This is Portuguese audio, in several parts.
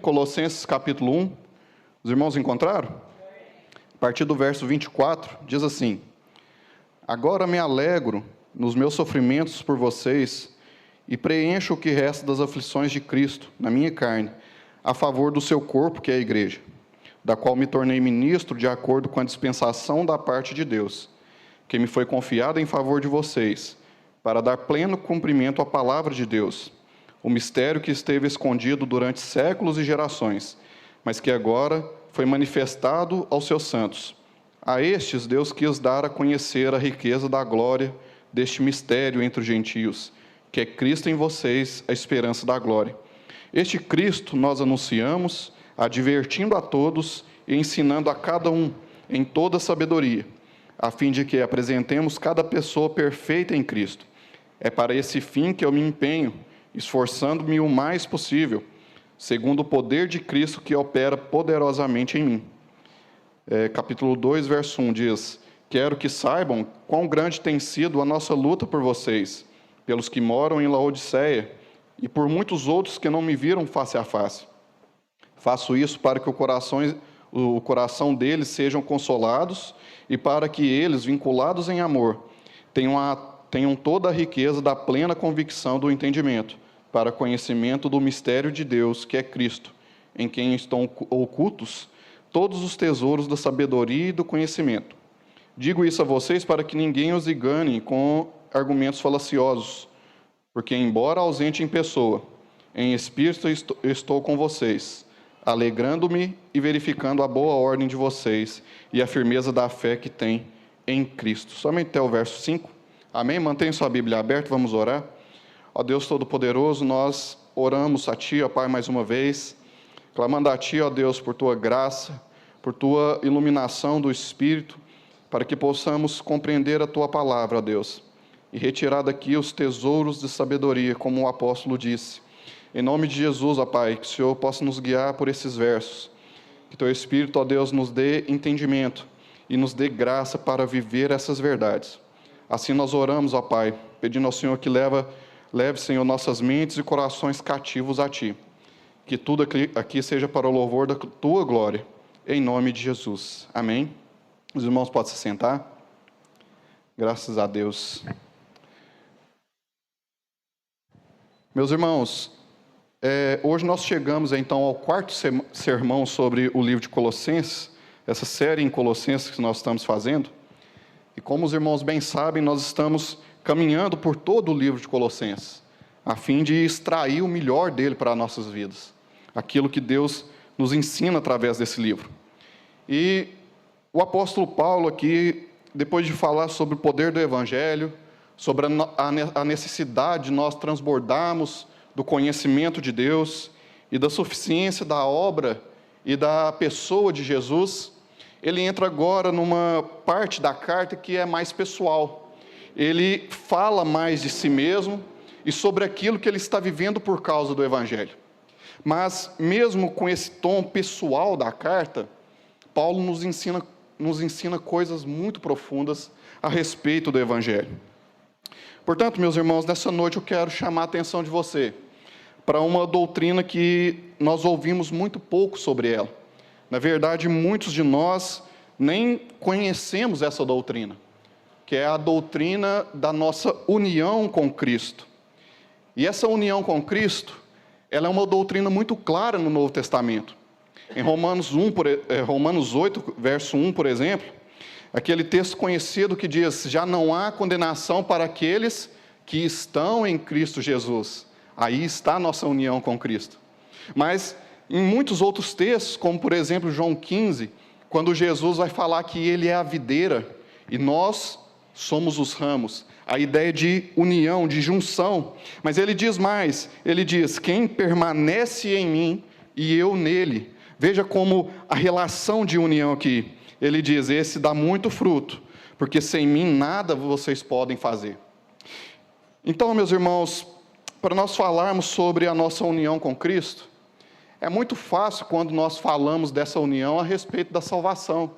Colossenses capítulo 1, os irmãos encontraram? A partir do verso 24, diz assim: Agora me alegro nos meus sofrimentos por vocês e preencho o que resta das aflições de Cristo na minha carne, a favor do seu corpo, que é a igreja, da qual me tornei ministro de acordo com a dispensação da parte de Deus, que me foi confiada em favor de vocês, para dar pleno cumprimento à palavra de Deus, o mistério que esteve escondido durante séculos e gerações, mas que agora foi manifestado aos seus santos. A estes Deus quis dar a conhecer a riqueza da glória deste mistério entre os gentios, que é Cristo em vocês, a esperança da glória. Este Cristo nós anunciamos, advertindo a todos e ensinando a cada um em toda sabedoria, a fim de que apresentemos cada pessoa perfeita em Cristo. É para esse fim que eu me empenho, esforçando-me o mais possível, segundo o poder de Cristo que opera poderosamente em mim. Capítulo 2, verso 1 diz: Quero que saibam quão grande tem sido a nossa luta por vocês, pelos que moram em Laodiceia, e por muitos outros que não me viram face a face. Faço isso para que o coração deles sejam consolados, e para que eles, vinculados em amor, tenham toda a riqueza da plena convicção do entendimento, para conhecimento do mistério de Deus, que é Cristo, em quem estão ocultos todos os tesouros da sabedoria e do conhecimento. Digo isso a vocês para que ninguém os engane com argumentos falaciosos, porque, embora ausente em pessoa, em espírito estou com vocês, alegrando-me e verificando a boa ordem de vocês e a firmeza da fé que têm em Cristo. Somente até o verso 5. Amém? Mantenha sua Bíblia aberta, vamos orar. Ó Deus Todo-Poderoso, nós oramos a Ti, ó Pai, mais uma vez, clamando a Ti, ó Deus, por Tua graça, por Tua iluminação do Espírito, para que possamos compreender a Tua palavra, ó Deus, e retirar daqui os tesouros de sabedoria, como o apóstolo disse. Em nome de Jesus, ó Pai, que o Senhor possa nos guiar por esses versos, que Teu Espírito, ó Deus, nos dê entendimento e nos dê graça para viver essas verdades. Assim nós oramos, ó Pai, pedindo ao Senhor que leve, Senhor, nossas mentes e corações cativos a Ti. Que tudo aqui seja para o louvor da Tua glória, em nome de Jesus. Amém? Os irmãos podem se sentar. Graças a Deus. Meus irmãos, hoje nós chegamos então ao quarto sermão sobre o livro de Colossenses, essa série em Colossenses que nós estamos fazendo. E como os irmãos bem sabem, nós estamos caminhando por todo o livro de Colossenses, a fim de extrair o melhor dele para as nossas vidas, aquilo que Deus nos ensina através desse livro. E o apóstolo Paulo aqui, depois de falar sobre o poder do Evangelho, sobre a necessidade de nós transbordarmos do conhecimento de Deus e da suficiência da obra e da pessoa de Jesus, ele entra agora numa parte da carta que é mais pessoal. Ele fala mais de si mesmo e sobre aquilo que ele está vivendo por causa do Evangelho. Mas, mesmo com esse tom pessoal da carta, Paulo nos ensina coisas muito profundas a respeito do Evangelho. Portanto, meus irmãos, nessa noite eu quero chamar a atenção de você para uma doutrina que nós ouvimos muito pouco sobre ela. Na verdade, muitos de nós nem conhecemos essa doutrina, que é a doutrina da nossa união com Cristo. E essa união com Cristo, ela é uma doutrina muito clara no Novo Testamento. Em Romanos 8, verso 1, por exemplo, aquele texto conhecido que diz: já não há condenação para aqueles que estão em Cristo Jesus. Aí está a nossa união com Cristo. Mas em muitos outros textos, como por exemplo João 15, quando Jesus vai falar que Ele é a videira e nós somos os ramos, a ideia de união, de junção. Mas ele diz mais, ele diz: quem permanece em mim e eu nele. Veja como a relação de união aqui. Ele diz: esse dá muito fruto, porque sem mim nada vocês podem fazer. Então, meus irmãos, para nós falarmos sobre a nossa união com Cristo, é muito fácil quando nós falamos dessa união a respeito da salvação.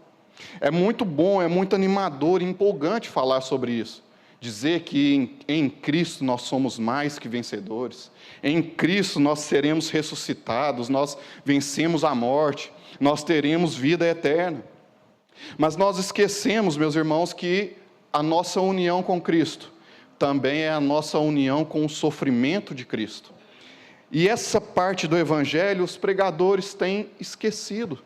É muito bom, é muito animador e empolgante falar sobre isso. dizer que em Cristo nós somos mais que vencedores, em Cristo nós seremos ressuscitados, nós vencemos a morte, nós teremos vida eterna. Mas nós esquecemos, meus irmãos, que a nossa união com Cristo também é a nossa união com o sofrimento de Cristo. E essa parte do Evangelho os pregadores têm esquecido.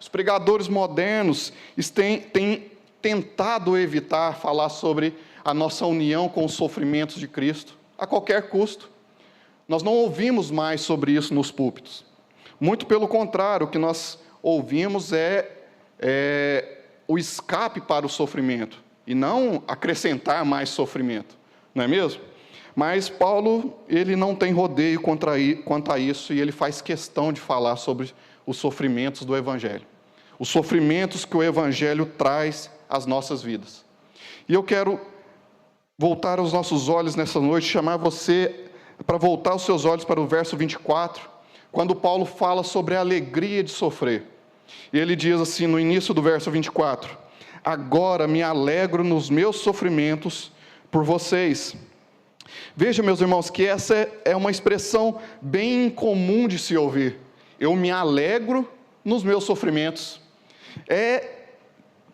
Os pregadores modernos têm tentado evitar falar sobre a nossa união com os sofrimentos de Cristo, a qualquer custo. Nós não ouvimos mais sobre isso nos púlpitos. Muito pelo contrário, o que nós ouvimos é o escape para o sofrimento, e não acrescentar mais sofrimento, não é mesmo? Mas Paulo, ele não tem rodeio quanto a isso, e ele faz questão de falar sobre os sofrimentos do Evangelho. Os sofrimentos que o Evangelho traz às nossas vidas. E eu quero voltar os nossos olhos nessa noite, chamar você para voltar os seus olhos para o verso 24, quando Paulo fala sobre a alegria de sofrer. E ele diz assim, no início do verso 24, agora me alegro nos meus sofrimentos por vocês. Veja, meus irmãos, que essa é uma expressão bem incomum de se ouvir. Eu me alegro nos meus sofrimentos.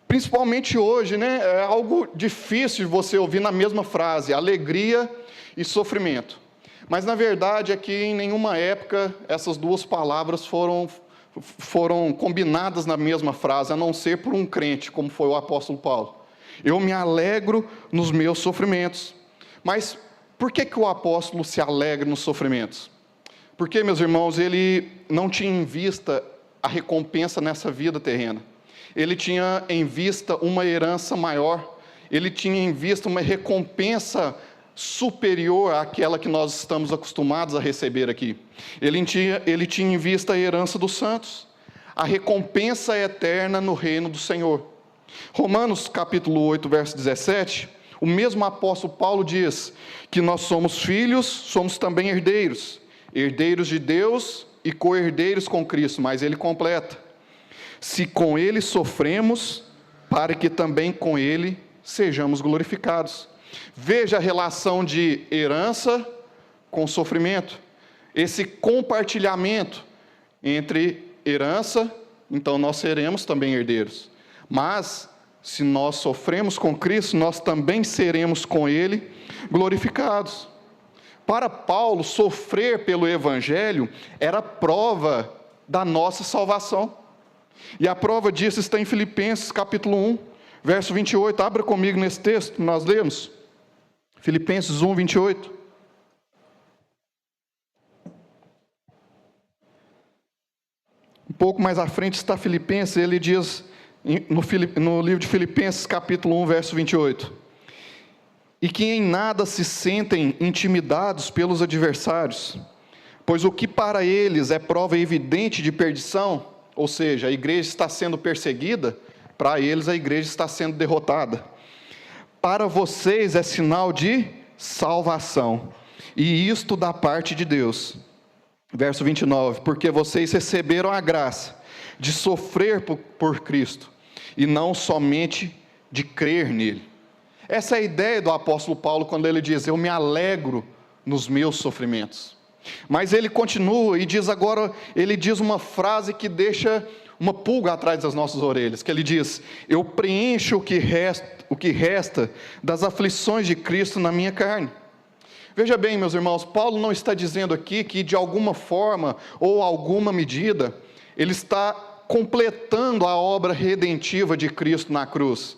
Principalmente hoje, né? É algo difícil de você ouvir na mesma frase, alegria e sofrimento. Mas, na verdade, é que em nenhuma época essas duas palavras foram combinadas na mesma frase, a não ser por um crente, como foi o apóstolo Paulo. Eu me alegro nos meus sofrimentos. Mas por que o apóstolo se alegra nos sofrimentos? Porque, meus irmãos, ele não tinha em vista a recompensa nessa vida terrena. Ele tinha em vista uma herança maior, ele tinha em vista uma recompensa superior àquela que nós estamos acostumados a receber aqui. Ele tinha em vista a herança dos santos, a recompensa eterna no reino do Senhor. Romanos capítulo 8, verso 17, o mesmo apóstolo Paulo diz que nós somos filhos, somos também herdeiros, herdeiros de Deus e co-herdeiros com Cristo, mas ele completa, se com ele sofremos, para que também com ele sejamos glorificados. Veja a relação de herança com sofrimento, esse compartilhamento entre herança, então nós seremos também herdeiros, mas se nós sofremos com Cristo, nós também seremos com ele glorificados. Para Paulo, sofrer pelo Evangelho era prova da nossa salvação. E a prova disso está em Filipenses capítulo 1, verso 28. Abra comigo nesse texto, nós lemos. Filipenses 1, 28. Um pouco mais à frente está Filipenses, ele diz, no livro de Filipenses capítulo 1, verso 28. E que em nada se sentem intimidados pelos adversários, pois o que para eles é prova evidente de perdição, ou seja, a igreja está sendo perseguida, para eles a igreja está sendo derrotada. Para vocês é sinal de salvação, e isto da parte de Deus. Verso 29, porque vocês receberam a graça de sofrer por Cristo, e não somente de crer nele. Essa é a ideia do apóstolo Paulo quando ele diz, eu me alegro nos meus sofrimentos. Mas ele continua e diz agora, ele diz uma frase que deixa uma pulga atrás das nossas orelhas, que ele diz, eu preencho o que resta das aflições de Cristo na minha carne. Veja bem, meus irmãos, Paulo não está dizendo aqui que de alguma forma ou alguma medida, ele está completando a obra redentiva de Cristo na cruz.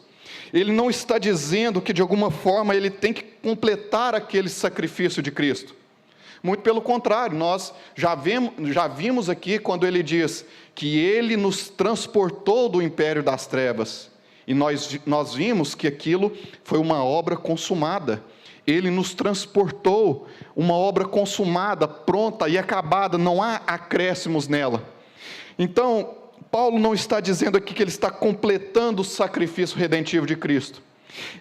Ele não está dizendo que de alguma forma ele tem que completar aquele sacrifício de Cristo. Muito pelo contrário, nós já vimos aqui quando ele diz que ele nos transportou do império das trevas. E nós vimos que aquilo foi uma obra consumada. Ele nos transportou, uma obra consumada, pronta e acabada, não há acréscimos nela. Então, Paulo não está dizendo aqui que ele está completando o sacrifício redentivo de Cristo.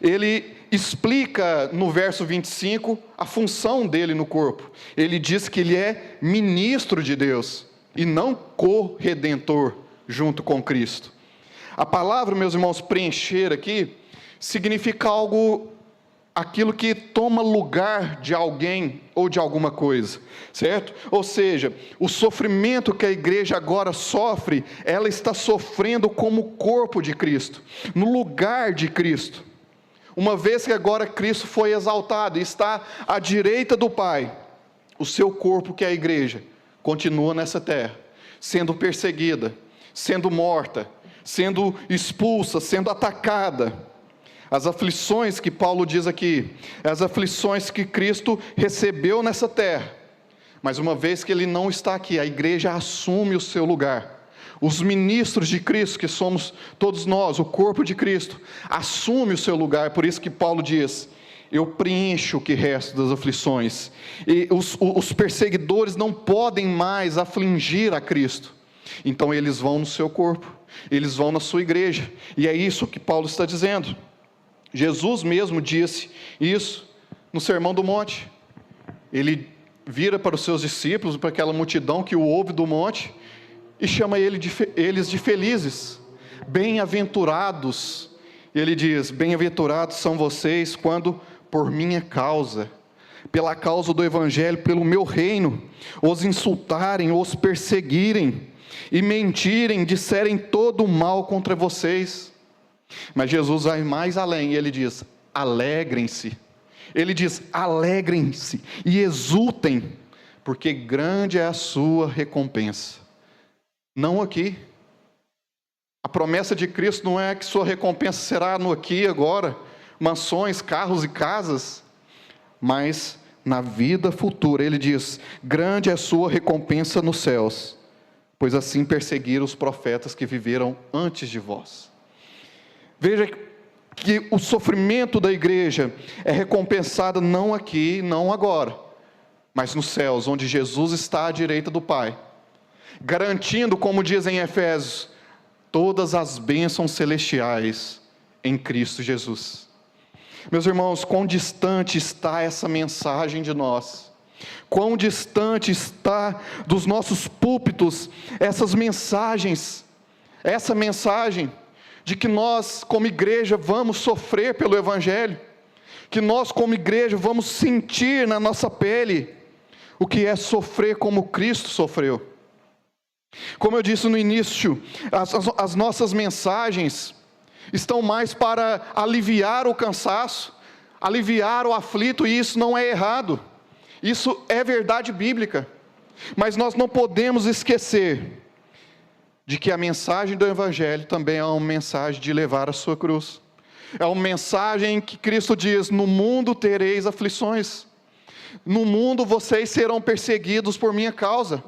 Ele explica no verso 25 a função dele no corpo. Ele diz que ele é ministro de Deus e não co-redentor junto com Cristo. A palavra, meus irmãos, preencher aqui significa algo aquilo que toma lugar de alguém ou de alguma coisa, certo? Ou seja, o sofrimento que a igreja agora sofre, ela está sofrendo como corpo de Cristo, no lugar de Cristo. Uma vez que agora Cristo foi exaltado e está à direita do Pai, o seu corpo, que é a igreja, continua nessa terra, sendo perseguida, sendo morta, sendo expulsa, sendo atacada. As aflições que Paulo diz aqui, as aflições que Cristo recebeu nessa terra, mas uma vez que Ele não está aqui, a igreja assume o seu lugar. Os ministros de Cristo, que somos todos nós, o corpo de Cristo, assume o seu lugar. Por isso que Paulo diz: eu preencho o que resta das aflições. E os perseguidores não podem mais afligir a Cristo. Então eles vão no seu corpo, eles vão na sua igreja. E é isso que Paulo está dizendo. Jesus mesmo disse isso no Sermão do Monte. Ele vira para os seus discípulos, para aquela multidão que o ouve do monte, e chama eles de felizes, bem-aventurados. Ele diz: bem-aventurados são vocês quando, por minha causa, pela causa do Evangelho, pelo meu reino, os insultarem, os perseguirem, e mentirem, disserem todo o mal contra vocês. Mas Jesus vai mais além, e Ele diz: alegrem-se. Ele diz: alegrem-se e exultem, porque grande é a sua recompensa. Não aqui. A promessa de Cristo não é que sua recompensa será no aqui e agora, mansões, carros e casas, mas na vida futura. Ele diz: grande é a sua recompensa nos céus, pois assim perseguiram os profetas que viveram antes de vós. Veja que o sofrimento da igreja é recompensado não aqui, não agora, mas nos céus, onde Jesus está à direita do Pai, garantindo, como diz em Efésios, todas as bênçãos celestiais em Cristo Jesus. Meus irmãos, quão distante está essa mensagem de nós? Quão distante está dos nossos púlpitos essas mensagens, essa mensagem de que nós, como igreja, vamos sofrer pelo Evangelho, que nós, como igreja, vamos sentir na nossa pele o que é sofrer como Cristo sofreu. Como eu disse no início, as nossas mensagens estão mais para aliviar o cansaço, aliviar o aflito, e isso não é errado, isso é verdade bíblica, mas nós não podemos esquecer de que a mensagem do Evangelho também é uma mensagem de levar a sua cruz. É uma mensagem que Cristo diz: no mundo tereis aflições, no mundo vocês serão perseguidos por minha causa.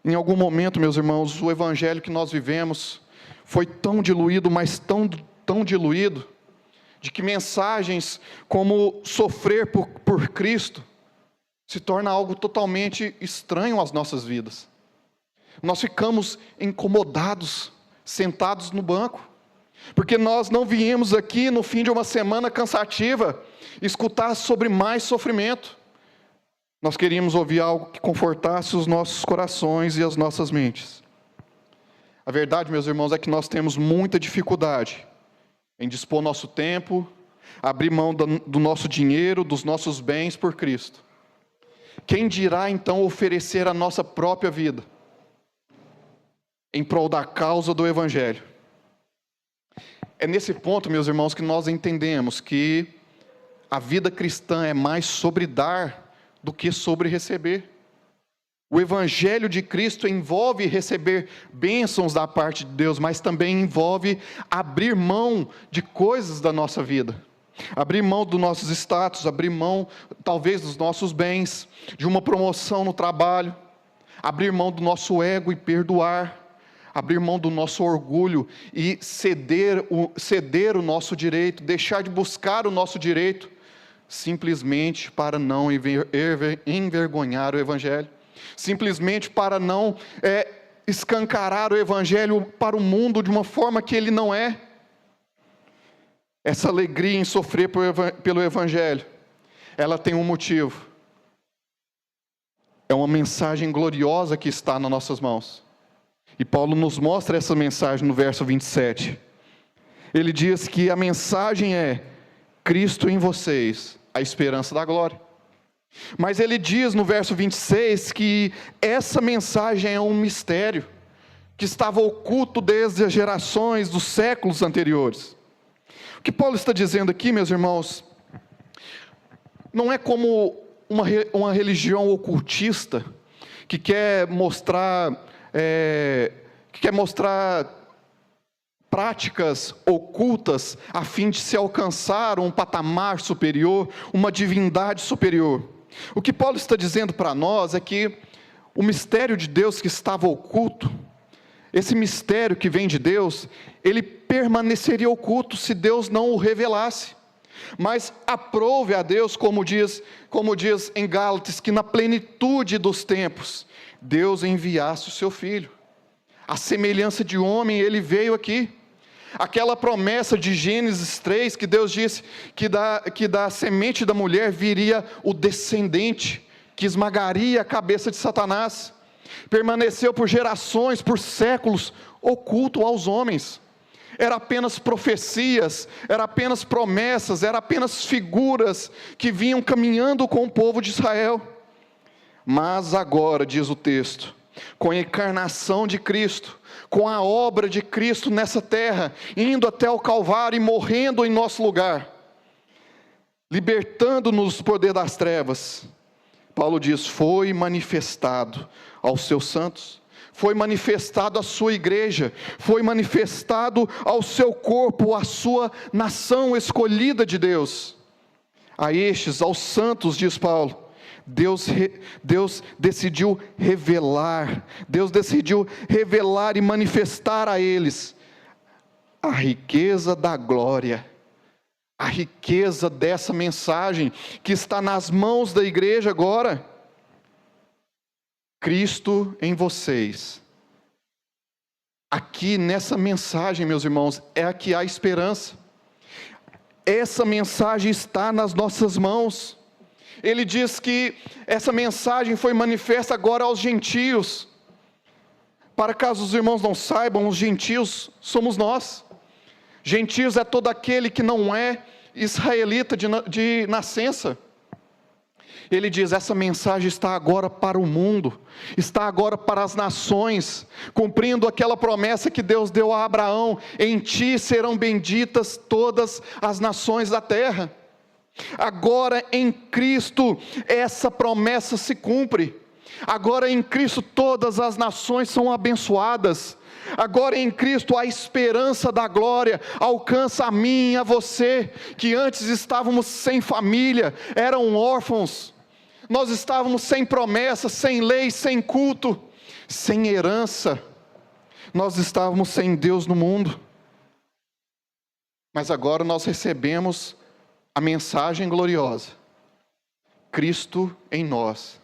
Em algum momento, meus irmãos, o Evangelho que nós vivemos foi tão diluído, mas tão diluído, de que mensagens como sofrer por Cristo se torna algo totalmente estranho às nossas vidas. Nós ficamos incomodados, sentados no banco, porque nós não viemos aqui no fim de uma semana cansativa escutar sobre mais sofrimento. Nós queríamos ouvir algo que confortasse os nossos corações e as nossas mentes. A verdade, meus irmãos, é que nós temos muita dificuldade em dispor nosso tempo, abrir mão do nosso dinheiro, dos nossos bens por Cristo. Quem dirá então oferecer a nossa própria vida em prol da causa do Evangelho? É nesse ponto, meus irmãos, que nós entendemos que a vida cristã é mais sobre dar do que sobre receber. O Evangelho de Cristo envolve receber bênçãos da parte de Deus, mas também envolve abrir mão de coisas da nossa vida, abrir mão dos nossos status, abrir mão talvez dos nossos bens, de uma promoção no trabalho, abrir mão do nosso ego e perdoar, abrir mão do nosso orgulho e ceder o nosso direito, deixar de buscar o nosso direito, simplesmente para não envergonhar o Evangelho, simplesmente para não escancarar o Evangelho para o mundo de uma forma que ele não é. Essa alegria em sofrer pelo Evangelho, ela tem um motivo. É uma mensagem gloriosa que está nas nossas mãos. E Paulo nos mostra essa mensagem no verso 27. Ele diz que a mensagem é: Cristo em vocês, a esperança da glória. Mas ele diz no verso 26 que essa mensagem é um mistério, que estava oculto desde as gerações dos séculos anteriores. O que Paulo está dizendo aqui, meus irmãos, não é como uma religião ocultista, que quer mostrar práticas ocultas a fim de se alcançar um patamar superior, uma divindade superior. O que Paulo está dizendo para nós é que o mistério de Deus que estava oculto, esse mistério que vem de Deus, ele permaneceria oculto se Deus não o revelasse. Mas aprove a Deus, como diz em Gálatas, que na plenitude dos tempos, Deus enviasse o seu Filho. A semelhança de homem, ele veio aqui. Aquela promessa de Gênesis 3, que Deus disse que da semente da mulher viria o descendente, que esmagaria a cabeça de Satanás, permaneceu por gerações, por séculos, oculto aos homens. Era apenas profecias, era apenas promessas, era apenas figuras que vinham caminhando com o povo de Israel. Mas agora, diz o texto, com a encarnação de Cristo, com a obra de Cristo nessa terra, indo até o Calvário e morrendo em nosso lugar, libertando-nos do poder das trevas, Paulo diz, foi manifestado aos seus santos, foi manifestado à sua igreja, foi manifestado ao seu corpo, à sua nação escolhida de Deus. A estes, aos santos, diz Paulo, Deus decidiu revelar e manifestar a eles a riqueza da glória, a riqueza dessa mensagem que está nas mãos da igreja agora. Cristo em vocês. Aqui nessa mensagem, meus irmãos, é aqui a esperança. Essa mensagem está nas nossas mãos. Ele diz que essa mensagem foi manifesta agora aos gentios. Para caso os irmãos não saibam, os gentios somos nós. Gentios é todo aquele que não é israelita de nascença. Ele diz, essa mensagem está agora para o mundo, está agora para as nações, cumprindo aquela promessa que Deus deu a Abraão, em ti serão benditas todas as nações da terra. Agora em Cristo, essa promessa se cumpre. Agora em Cristo todas as nações são abençoadas. Agora em Cristo a esperança da glória alcança a mim e a você, que antes estávamos sem família, eram órfãos. Nós estávamos sem promessa, sem lei, sem culto, sem herança. Nós estávamos sem Deus no mundo. Mas agora nós recebemos a mensagem gloriosa, Cristo em nós.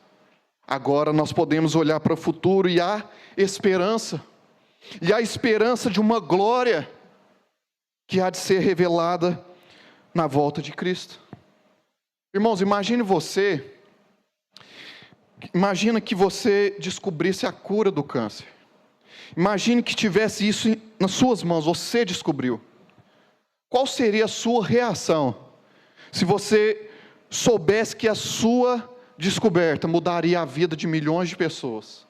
Agora nós podemos olhar para o futuro e há esperança. E a esperança de uma glória que há de ser revelada na volta de Cristo. Irmãos, imagina que você descobrisse a cura do câncer. Imagine que tivesse isso nas suas mãos, você descobriu. Qual seria a sua reação se você soubesse que a sua descoberta mudaria a vida de milhões de pessoas?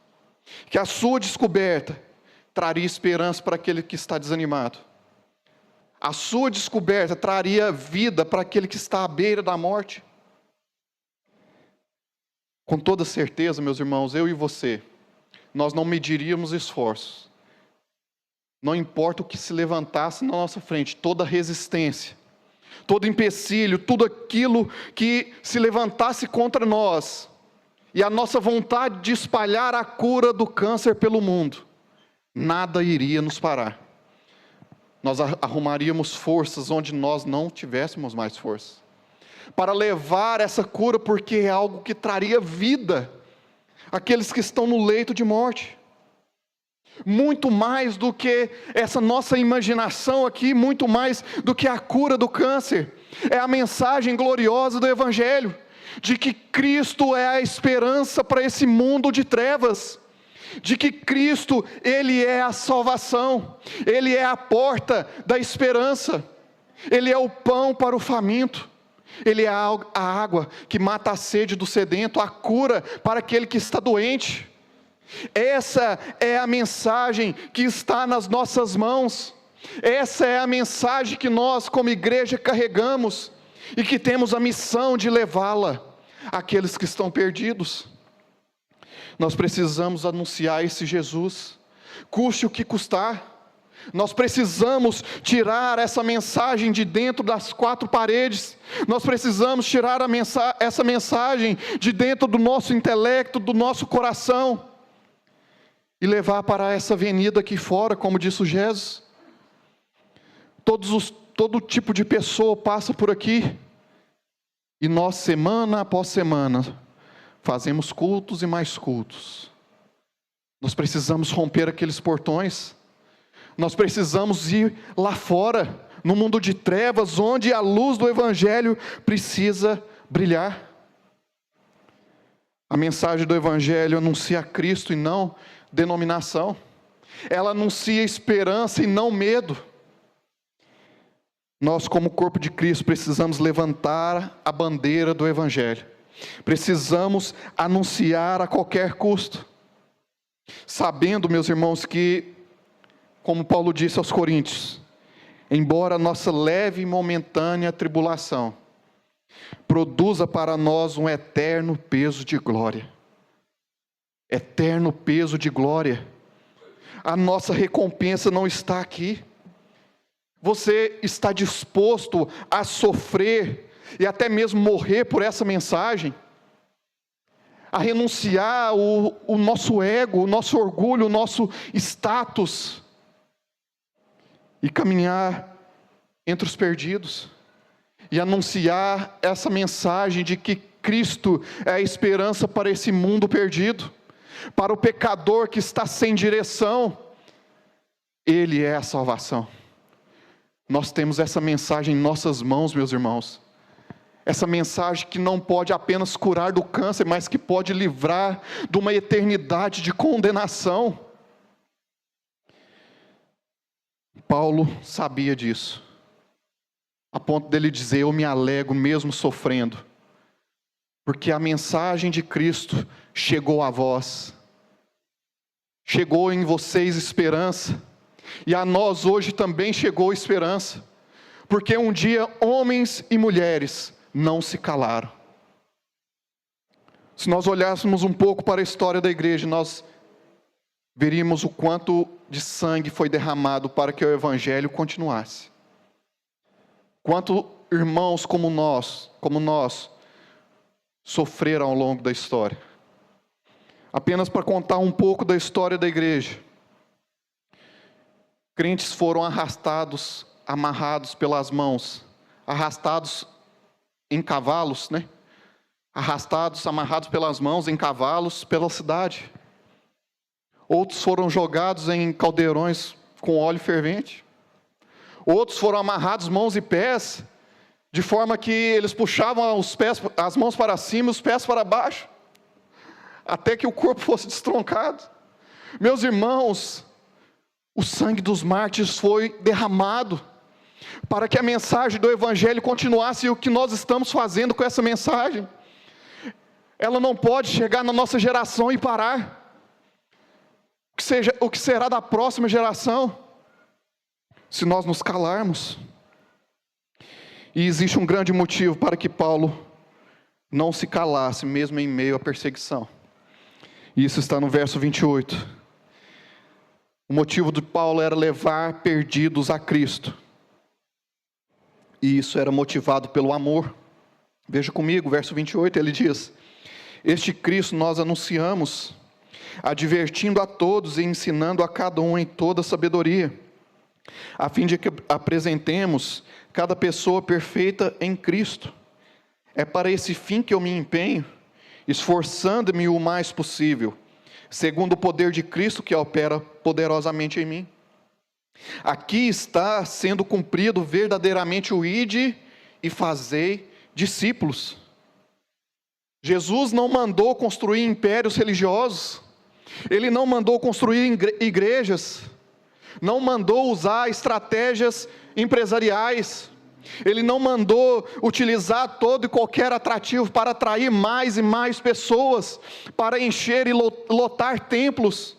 Que a sua descoberta traria esperança para aquele que está desanimado. A sua descoberta traria vida para aquele que está à beira da morte. Com toda certeza, meus irmãos, eu e você, nós não mediríamos esforços. Não importa o que se levantasse na nossa frente, toda resistência, todo empecilho, tudo aquilo que se levantasse contra nós, e a nossa vontade de espalhar a cura do câncer pelo mundo, nada iria nos parar. Nós arrumaríamos forças onde nós não tivéssemos mais força, para levar essa cura, porque é algo que traria vida àqueles que estão no leito de morte. Muito mais do que essa nossa imaginação aqui, muito mais do que a cura do câncer, é a mensagem gloriosa do Evangelho, de que Cristo é a esperança para esse mundo de trevas, de que Cristo, Ele é a salvação, Ele é a porta da esperança. Ele é o pão para o faminto. Ele é a água que mata a sede do sedento, a cura para aquele que está doente. Essa é a mensagem que está nas nossas mãos. Essa é a mensagem que nós, como igreja, carregamos e que temos a missão de levá-la àqueles que estão perdidos. Nós precisamos anunciar esse Jesus, custe o que custar. Nós precisamos tirar essa mensagem de dentro das quatro paredes. Nós precisamos tirar essa mensagem de dentro do nosso intelecto, do nosso coração, e levar para essa avenida aqui fora, como disse o Jesus. Todo tipo de pessoa passa por aqui, e nós, semana após semana, fazemos cultos e mais cultos. Nós precisamos romper aqueles portões. Nós precisamos ir lá fora, no mundo de trevas, onde a luz do Evangelho precisa brilhar. A mensagem do Evangelho anuncia Cristo e não denominação. Ela anuncia esperança e não medo. Nós, como corpo de Cristo, precisamos levantar a bandeira do Evangelho. Precisamos anunciar a qualquer custo. Sabendo, meus irmãos, que, como Paulo disse aos Coríntios, embora a nossa leve e momentânea tribulação produza para nós um eterno peso de glória. Eterno peso de glória. A nossa recompensa não está aqui. Você está disposto a sofrer e até mesmo morrer por essa mensagem? A renunciar o nosso ego, o nosso orgulho, o nosso status, e caminhar entre os perdidos, e anunciar essa mensagem de que Cristo é a esperança para esse mundo perdido, para o pecador que está sem direção. Ele é a salvação. Nós temos essa mensagem em nossas mãos, meus irmãos. Essa mensagem que não pode apenas curar do câncer, mas que pode livrar de uma eternidade de condenação. Paulo sabia disso, a ponto dele dizer: eu me alegro mesmo sofrendo, porque a mensagem de Cristo chegou a vós, chegou em vocês esperança, e a nós hoje também chegou esperança, porque um dia homens e mulheres não se calaram. Se nós olhássemos um pouco para a história da igreja, nós veríamos o quanto de sangue foi derramado para que o Evangelho continuasse. Quanto irmãos como nós, sofreram ao longo da história. Apenas para contar um pouco da história da igreja. Crentes foram arrastados, amarrados pelas mãos, arrastados em cavalos, arrastados, amarrados pelas mãos em cavalos pela cidade. Outros foram jogados em caldeirões com óleo fervente. Outros foram amarrados mãos e pés, de forma que eles puxavam as mãos para cima e os pés para baixo, até que o corpo fosse destroncado. Meus irmãos, o sangue dos mártires foi derramado para que a mensagem do Evangelho continuasse, e o que nós estamos fazendo com essa mensagem, ela não pode chegar na nossa geração e parar. O que será da próxima geração, se nós nos calarmos? E existe um grande motivo para que Paulo não se calasse, mesmo em meio à perseguição. E isso está no verso 28. O motivo de Paulo era levar perdidos a Cristo. E isso era motivado pelo amor. Veja comigo, verso 28, ele diz: este Cristo nós anunciamos, advertindo a todos e ensinando a cada um em toda sabedoria, a fim de que apresentemos cada pessoa perfeita em Cristo. É para esse fim que eu me empenho, esforçando-me o mais possível, segundo o poder de Cristo que opera poderosamente em mim. Aqui está sendo cumprido verdadeiramente o ide e fazei discípulos. Jesus não mandou construir impérios religiosos, Ele não mandou construir igrejas, não mandou usar estratégias empresariais, Ele não mandou utilizar todo e qualquer atrativo para atrair mais e mais pessoas, para encher e lotar templos.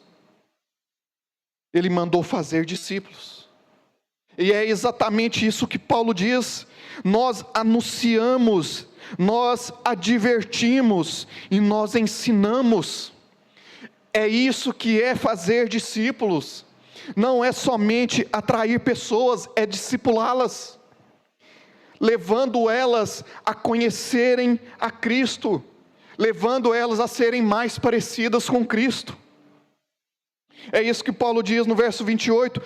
Ele mandou fazer discípulos. E é exatamente isso que Paulo diz. Nós anunciamos, nós advertimos e nós ensinamos. É isso que é fazer discípulos. Não é somente atrair pessoas, é discipulá-las, levando elas a conhecerem a Cristo, levando elas a serem mais parecidas com Cristo. É isso que Paulo diz no verso 28,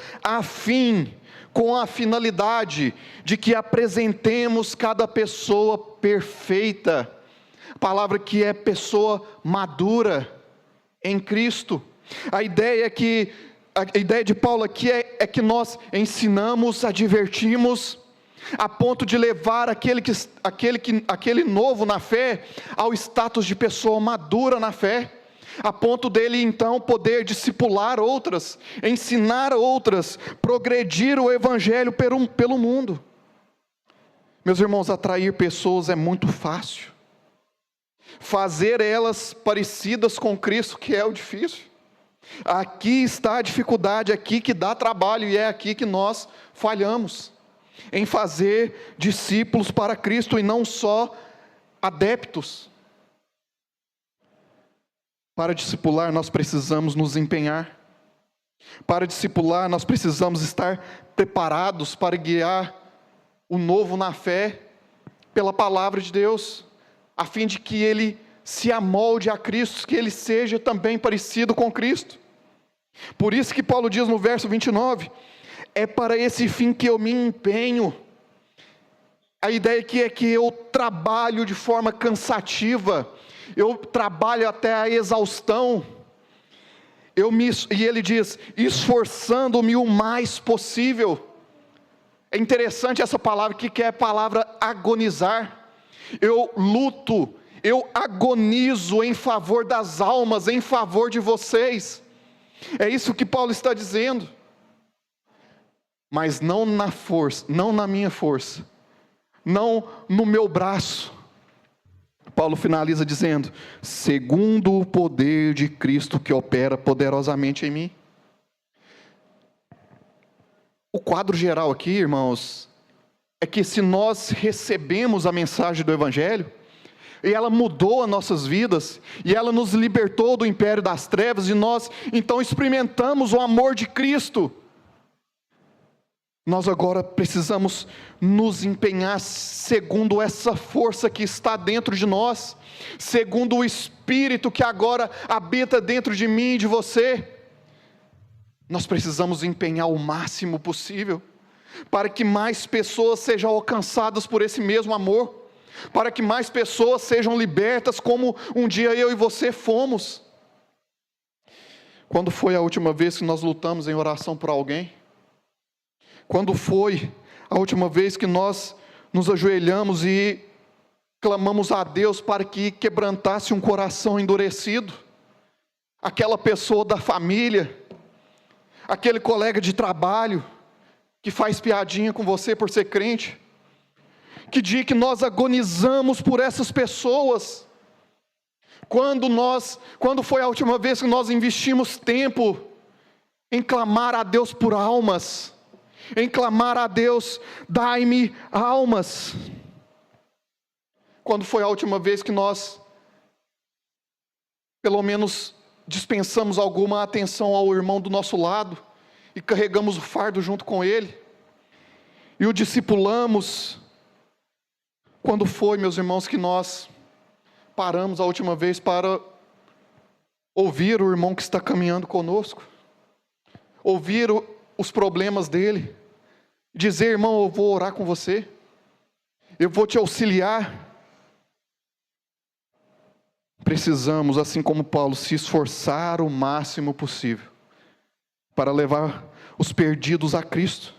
com a finalidade de que apresentemos cada pessoa perfeita, palavra que é pessoa madura em Cristo. A ideia de Paulo aqui é que nós ensinamos, advertimos, a ponto de levar aquele novo na fé ao status de pessoa madura na fé, a ponto dele então poder discipular outras, ensinar outras, progredir o evangelho pelo mundo. Meus irmãos, atrair pessoas é muito fácil, fazer elas parecidas com Cristo que é o difícil. Aqui está a dificuldade, aqui que dá trabalho, e é aqui que nós falhamos, em fazer discípulos para Cristo e não só adeptos. Para discipular nós precisamos nos empenhar. Para discipular nós precisamos estar preparados para guiar o novo na fé pela palavra de Deus, a fim de que ele se amolde a Cristo, que ele seja também parecido com Cristo. Por isso que Paulo diz no verso 29, é para esse fim que eu me empenho. A ideia aqui é que eu trabalho de forma cansativa, eu trabalho até a exaustão, e ele diz, esforçando-me o mais possível. É interessante essa palavra aqui, que é a palavra agonizar. Eu luto, eu agonizo em favor das almas, em favor de vocês. É isso que Paulo está dizendo. Mas não na força, não na minha força, não no meu braço. Paulo finaliza dizendo, segundo o poder de Cristo que opera poderosamente em mim. O quadro geral aqui, irmãos, é que se nós recebemos a mensagem do Evangelho, e ela mudou as nossas vidas, e ela nos libertou do império das trevas, e nós então experimentamos o amor de Cristo, nós agora precisamos nos empenhar segundo essa força que está dentro de nós, segundo o Espírito que agora habita dentro de mim e de você. Nós precisamos empenhar o máximo possível, para que mais pessoas sejam alcançadas por esse mesmo amor, para que mais pessoas sejam libertas, como um dia eu e você fomos. Quando foi a última vez que nós lutamos em oração por alguém? Quando foi a última vez que nós nos ajoelhamos e clamamos a Deus para que quebrantasse um coração endurecido? Aquela pessoa da família, aquele colega de trabalho, que faz piadinha com você por ser crente? Que dia que nós agonizamos por essas pessoas? Quando foi a última vez que nós investimos tempo em clamar a Deus por almas? Em clamar a Deus, dai-me almas. Quando foi a última vez que nós, pelo menos, dispensamos alguma atenção ao irmão do nosso lado, e carregamos o fardo junto com ele, e o discipulamos? Quando foi, meus irmãos, que nós paramos a última vez para ouvir o irmão que está caminhando conosco, ouvir os problemas dele, dizer, irmão, eu vou orar com você, eu vou te auxiliar? Precisamos, assim como Paulo, se esforçar o máximo possível para levar os perdidos a Cristo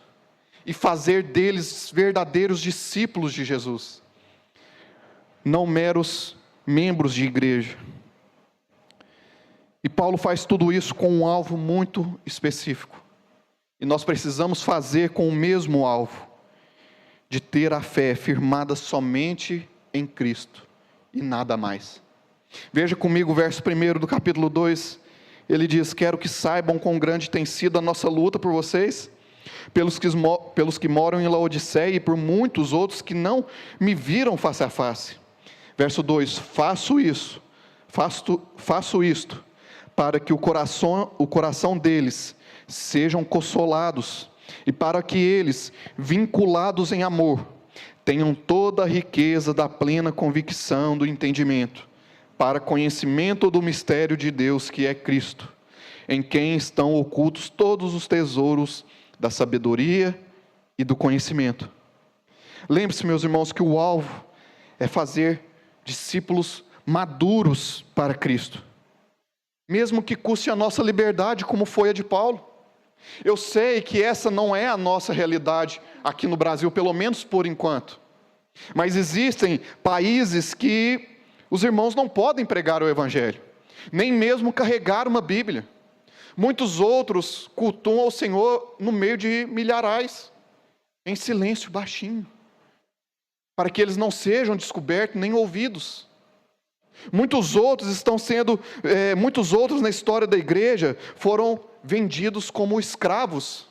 e fazer deles verdadeiros discípulos de Jesus, não meros membros de igreja. E Paulo faz tudo isso com um alvo muito específico. E nós precisamos fazer com o mesmo alvo, de ter a fé firmada somente em Cristo e nada mais. Veja comigo o verso 1 do capítulo 2, ele diz: quero que saibam quão grande tem sido a nossa luta por vocês, pelos que moram em Laodiceia e por muitos outros que não me viram face a face. Verso 2, faço isto, para que o coração deles sejam consolados, e para que eles, vinculados em amor, tenham toda a riqueza da plena convicção do entendimento, para conhecimento do mistério de Deus, que é Cristo, em quem estão ocultos todos os tesouros da sabedoria e do conhecimento. Lembre-se, meus irmãos, que o alvo é fazer discípulos maduros para Cristo, mesmo que custe a nossa liberdade, como foi a de Paulo. Eu sei que essa não é a nossa realidade aqui no Brasil, pelo menos por enquanto, mas existem países que os irmãos não podem pregar o Evangelho, nem mesmo carregar uma Bíblia. Muitos outros cultuam ao Senhor no meio de milharais, em silêncio baixinho, para que eles não sejam descobertos nem ouvidos. Muitos outros na história da igreja foram vendidos como escravos.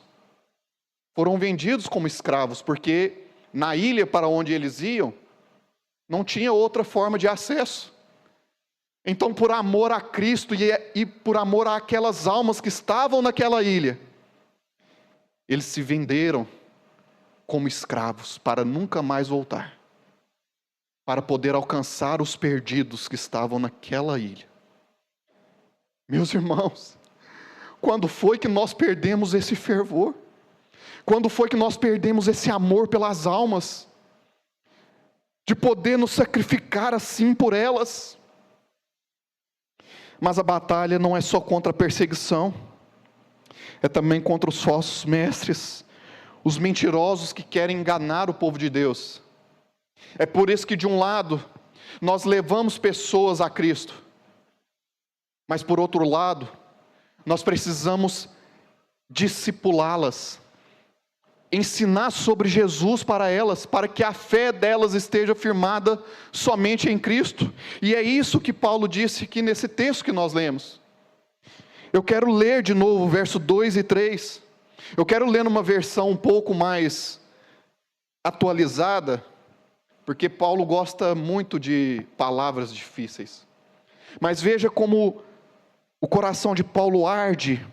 Porque na ilha para onde eles iam, não tinha outra forma de acesso. Então, por amor a Cristo e por amor àquelas almas que estavam naquela ilha, eles se venderam como escravos para nunca mais voltar, para poder alcançar os perdidos que estavam naquela ilha. Meus irmãos, quando foi que nós perdemos esse fervor? Quando foi que nós perdemos esse amor pelas almas? De poder nos sacrificar assim por elas? Mas a batalha não é só contra a perseguição, é também contra os falsos mestres, os mentirosos que querem enganar o povo de Deus. É por isso que, de um lado, nós levamos pessoas a Cristo, mas por outro lado, nós precisamos discipulá-las, ensinar sobre Jesus para elas, para que a fé delas esteja firmada somente em Cristo. E é isso que Paulo disse aqui nesse texto que nós lemos. Eu quero ler de novo o verso 2 e 3. Eu quero ler numa versão um pouco mais atualizada, porque Paulo gosta muito de palavras difíceis. Mas veja como o coração de Paulo arde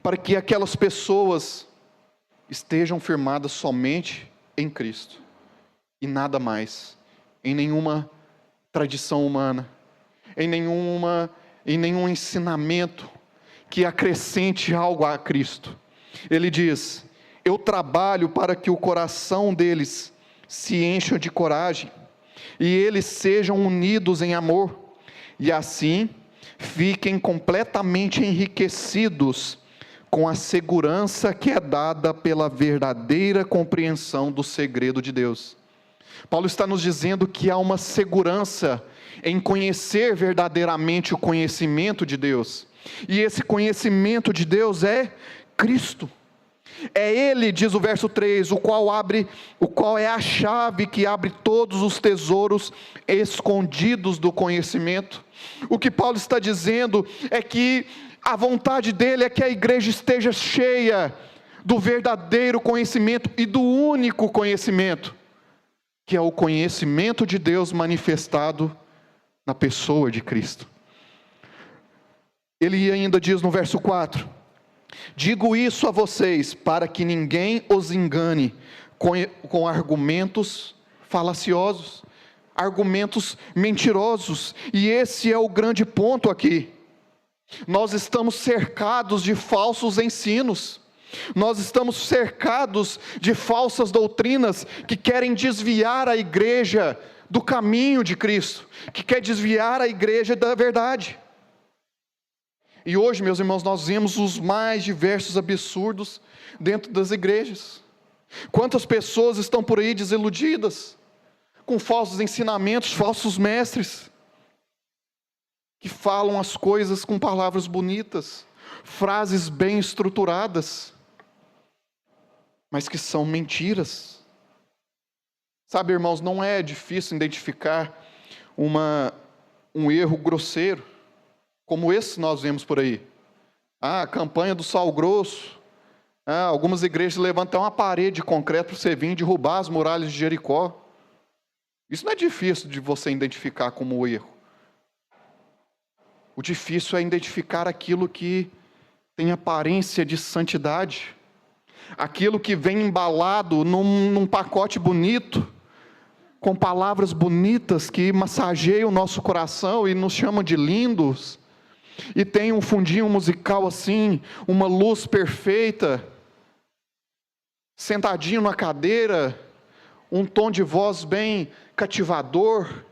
para que aquelas pessoas estejam firmadas somente em Cristo e nada mais, em nenhuma tradição humana, em nenhum ensinamento que acrescente algo a Cristo. Ele diz: eu trabalho para que o coração deles se encha de coragem e eles sejam unidos em amor, e assim fiquem completamente enriquecidos com a segurança que é dada pela verdadeira compreensão do segredo de Deus. Paulo está nos dizendo que há uma segurança em conhecer verdadeiramente o conhecimento de Deus, e esse conhecimento de Deus é Cristo. É Ele, diz o verso 3, o qual é a chave que abre todos os tesouros escondidos do conhecimento. O que Paulo está dizendo é que a vontade dele é que a igreja esteja cheia do verdadeiro conhecimento e do único conhecimento, que é o conhecimento de Deus manifestado na pessoa de Cristo. Ele ainda diz no verso 4: digo isso a vocês para que ninguém os engane com argumentos falaciosos, argumentos mentirosos. E esse é o grande ponto aqui. Nós estamos cercados de falsos ensinos, nós estamos cercados de falsas doutrinas que querem desviar a igreja do caminho de Cristo, que quer desviar a igreja da verdade. E hoje, meus irmãos, nós vemos os mais diversos absurdos dentro das igrejas. Quantas pessoas estão por aí desiludidas, com falsos ensinamentos, falsos mestres, que falam as coisas com palavras bonitas, frases bem estruturadas, mas que são mentiras. Sabe, irmãos, não é difícil identificar um erro grosseiro, como esse nós vemos por aí. A campanha do sal grosso. Algumas igrejas levantam uma parede de concreto para você vir derrubar as muralhas de Jericó. Isso não é difícil de você identificar como erro. O difícil é identificar aquilo que tem aparência de santidade, aquilo que vem embalado num pacote bonito, com palavras bonitas que massageiam o nosso coração e nos chamam de lindos, e tem um fundinho musical assim, uma luz perfeita, sentadinho na cadeira, um tom de voz bem cativador,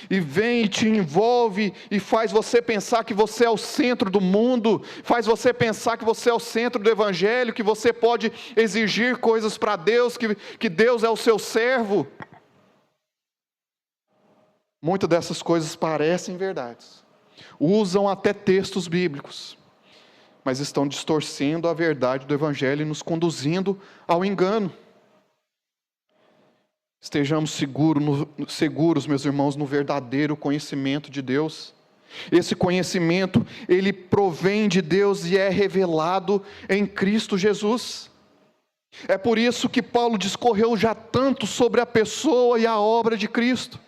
e vem e te envolve e faz você pensar que você é o centro do mundo, faz você pensar que você é o centro do evangelho, que você pode exigir coisas para Deus, que Deus é o seu servo. Muitas dessas coisas parecem verdades, usam até textos bíblicos, mas estão distorcendo a verdade do evangelho e nos conduzindo ao engano. Estejamos seguros, meus irmãos, no verdadeiro conhecimento de Deus. Esse conhecimento, ele provém de Deus e é revelado em Cristo Jesus. É por isso que Paulo discorreu já tanto sobre a pessoa e a obra de Cristo.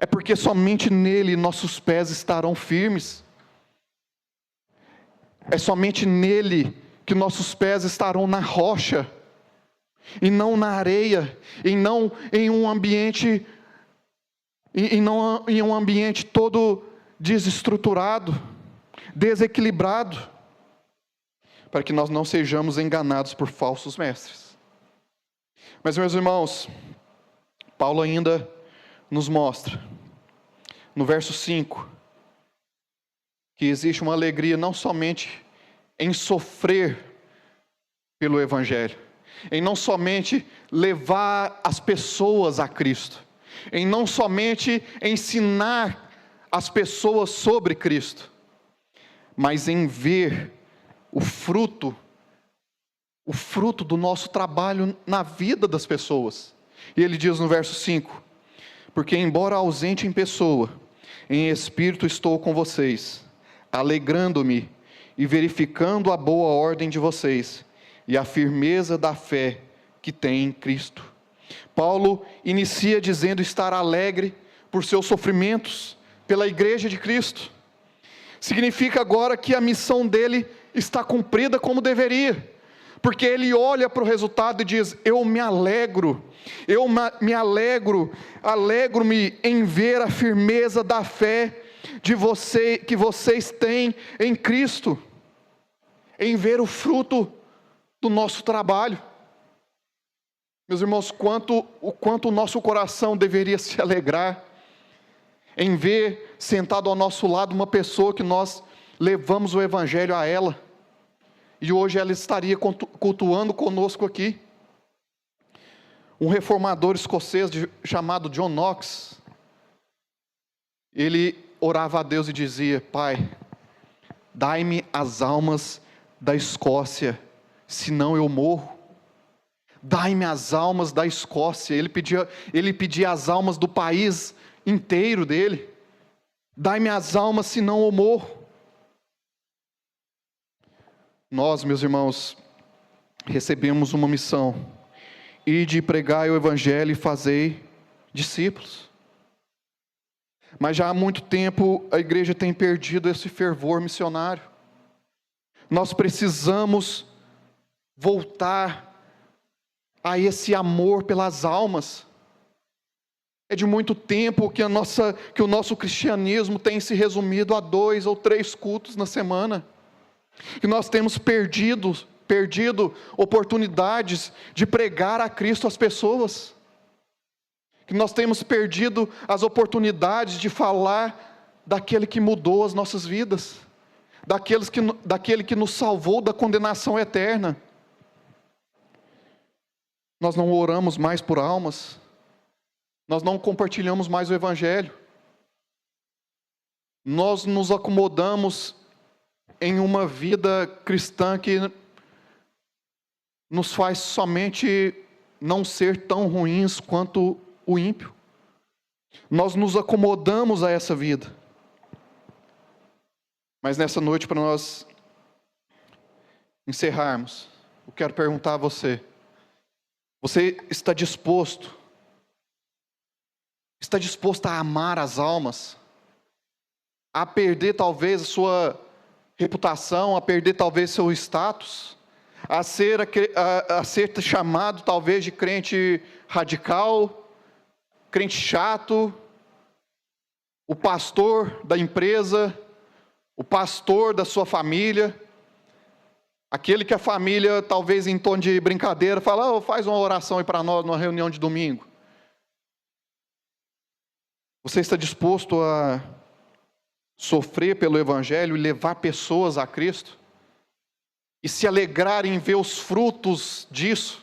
É porque somente nele nossos pés estarão firmes. É somente nele que nossos pés estarão na rocha, e não na areia, e não em um ambiente todo desestruturado, desequilibrado, para que nós não sejamos enganados por falsos mestres. Mas, meus irmãos, Paulo ainda nos mostra, no verso 5, que existe uma alegria não somente em sofrer pelo evangelho, em não somente levar as pessoas a Cristo, em não somente ensinar as pessoas sobre Cristo, mas em ver o fruto do nosso trabalho na vida das pessoas. E ele diz no verso 5, porque embora ausente em pessoa, em espírito estou com vocês, alegrando-me e verificando a boa ordem de vocês, e a firmeza da fé que tem em Cristo. Paulo inicia dizendo estar alegre por seus sofrimentos, pela igreja de Cristo. Significa agora que a missão dele está cumprida como deveria, porque ele olha para o resultado e diz, eu me alegro, alegro-me em ver a firmeza da fé que vocês têm em Cristo, em ver o fruto do nosso trabalho. Meus irmãos, o quanto o nosso coração deveria se alegrar em ver sentado ao nosso lado uma pessoa que nós levamos o evangelho a ela, e hoje ela estaria cultuando conosco aqui. Um reformador escocês chamado John Knox, ele orava a Deus e dizia, Pai, dai-me as almas da Escócia, senão eu morro. Dai-me as almas da Escócia. Ele pedia as almas do país inteiro dele. Dai-me as almas, senão eu morro. Nós, meus irmãos, recebemos uma missão: ide e pregai o evangelho e fazei discípulos. Mas já há muito tempo a igreja tem perdido esse fervor missionário. Nós precisamos voltar a esse amor pelas almas. É de muito tempo que o nosso cristianismo tem se resumido a 2 ou 3 cultos na semana, que nós temos perdido oportunidades de pregar a Cristo às pessoas, que nós temos perdido as oportunidades de falar daquele que mudou as nossas vidas, daquele que nos salvou da condenação eterna. Nós não oramos mais por almas, nós não compartilhamos mais o evangelho, nós nos acomodamos em uma vida cristã que nos faz somente não ser tão ruins quanto o ímpio. Nós nos acomodamos a essa vida. Mas nessa noite, para nós encerrarmos, eu quero perguntar a você: você está disposto a amar as almas? A perder talvez a sua reputação, a perder talvez seu status? A ser chamado talvez de crente radical, crente chato, o pastor da empresa, o pastor da sua família, aquele que a família, talvez em tom de brincadeira, fala: "Oh, faz uma oração aí para nós numa reunião de domingo". Você está disposto a sofrer pelo Evangelho e levar pessoas a Cristo? E se alegrar em ver os frutos disso?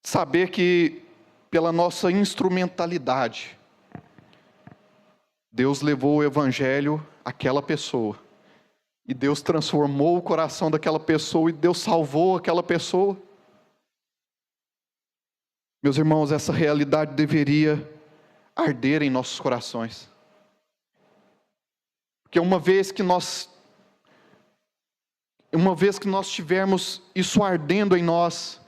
Saber que pela nossa instrumentalidade, Deus levou o Evangelho àquela pessoa. E Deus transformou o coração daquela pessoa, e Deus salvou aquela pessoa. Meus irmãos, essa realidade deveria arder em nossos corações. Porque uma vez que nós tivermos isso ardendo em nós,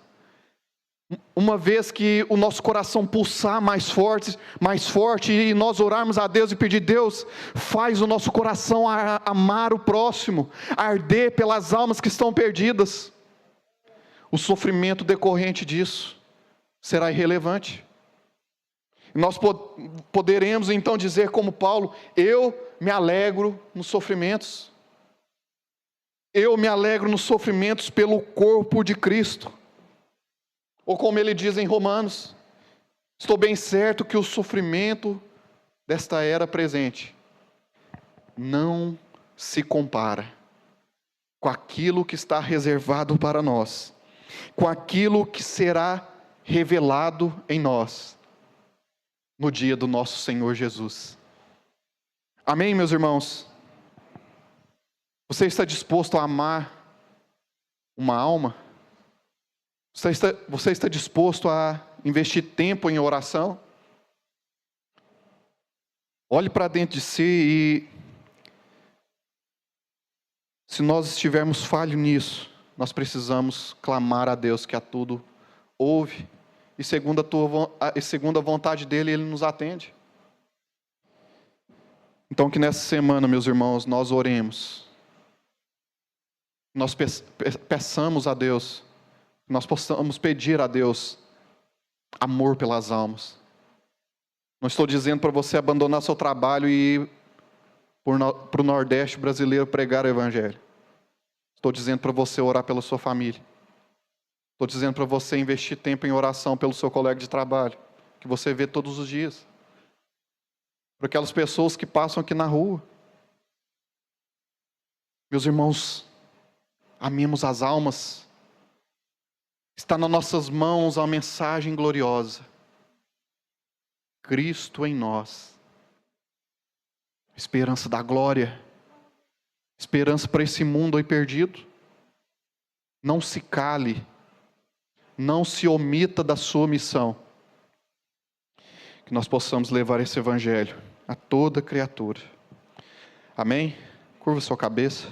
uma vez que o nosso coração pulsar mais forte, e nós orarmos a Deus e pedir: Deus, faz o nosso coração amar o próximo, arder pelas almas que estão perdidas, o sofrimento decorrente disso será irrelevante. Nós poderemos então dizer como Paulo: eu me alegro nos sofrimentos. Eu me alegro nos sofrimentos pelo corpo de Cristo. Ou como ele diz em Romanos: estou bem certo que o sofrimento desta era presente não se compara com aquilo que está reservado para nós, com aquilo que será revelado em nós no dia do nosso Senhor Jesus. Amém, meus irmãos? Você está disposto a amar uma alma? Você está disposto a investir tempo em oração? Olhe para dentro de si e, se nós estivermos falhos nisso, nós precisamos clamar a Deus que a tudo ouve, e segundo a vontade dEle, Ele nos atende. Então que nessa semana, meus irmãos, nós oremos, nós peçamos a Deus, nós possamos pedir a Deus amor pelas almas. Não estou dizendo para você abandonar seu trabalho e ir para o Nordeste brasileiro pregar o Evangelho. Estou dizendo para você orar pela sua família. Estou dizendo para você investir tempo em oração pelo seu colega de trabalho, que você vê todos os dias. Por aquelas pessoas que passam aqui na rua. Meus irmãos, amemos as almas. Está nas nossas mãos a mensagem gloriosa. Cristo em nós. Esperança da glória. Esperança para esse mundo aí perdido. Não se cale. Não se omita da sua missão. Que nós possamos levar esse Evangelho a toda criatura. Amém? Curva sua cabeça.